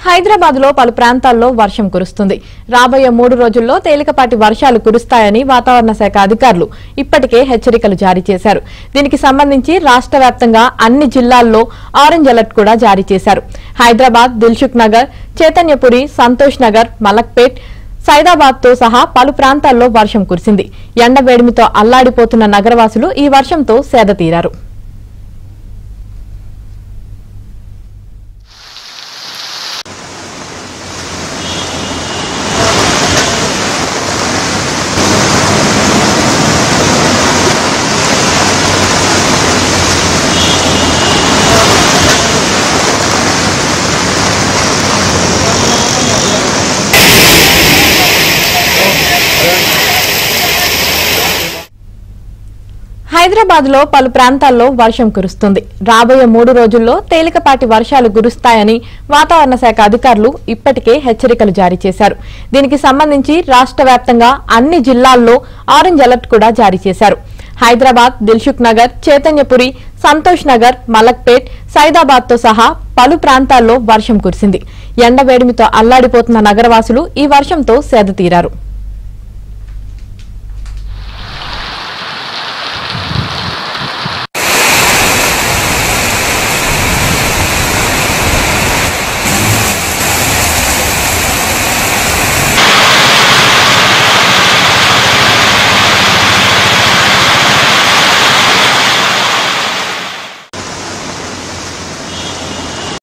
హైదరాబాద్ లో పలు ప్రాంతాల్లో వర్షం కురుస్తుంది. రాబోయే 3 రోజుల్లో తేలికపాటి వర్షాలు కురుస్తాయని వాతావరణ శాఖ అధికారులు ఇప్పటికే హెచ్చరికలు జారీ చేశారు. దీనికి సంబంధించి రాష్ట్ర వ్యాప్తంగా అన్ని జిల్లాల్లో ఆరెంజ్ అలర్ట్ కూడా జారీ చేశారు. హైదరాబాద్, దిల్సుఖ్ నగర్, చైతన్యపురి, సంతోష్ నగర్, మలక్పేట్, సైదాబాద్ తో సహా పలు ప్రాంతాల్లో వర్షం కురిసింది. ఎండవేడిమితో అల్లాడిపోతున్న నగరవాసులు ఈ వర్షంతో సేద తీరారు. హైదరాబాద్ లో పలు ప్రాంతాల్లో వర్షం కురుస్తుంది. రాబోయే 3 రోజుల్లో తేలికపాటి వర్షాలు కురుస్తాయని వాతావరణ శాఖ అధికారులు ఇప్పటికే హెచ్చరికలు జారీ చేశారు. దీనికి సంబంధించి రాష్ట్ర వ్యాప్తంగా అన్ని జిల్లాల్లో ఆరెంజ్ అలర్ట్ కూడా జారీ చేశారు. హైదరాబాద్, దిల్సుఖ్ నగర్, చైతన్యపురి, సంతోష్ నగర్, మలక్పేట్, సైదాబాద్ తో సహా పలు ప్రాంతాల్లో వర్షం కురిసింది. ఎండవేడిమితో అల్లాడిపోతున్న నగరవాసులు ఈ వర్షంతో సేద తీరారు.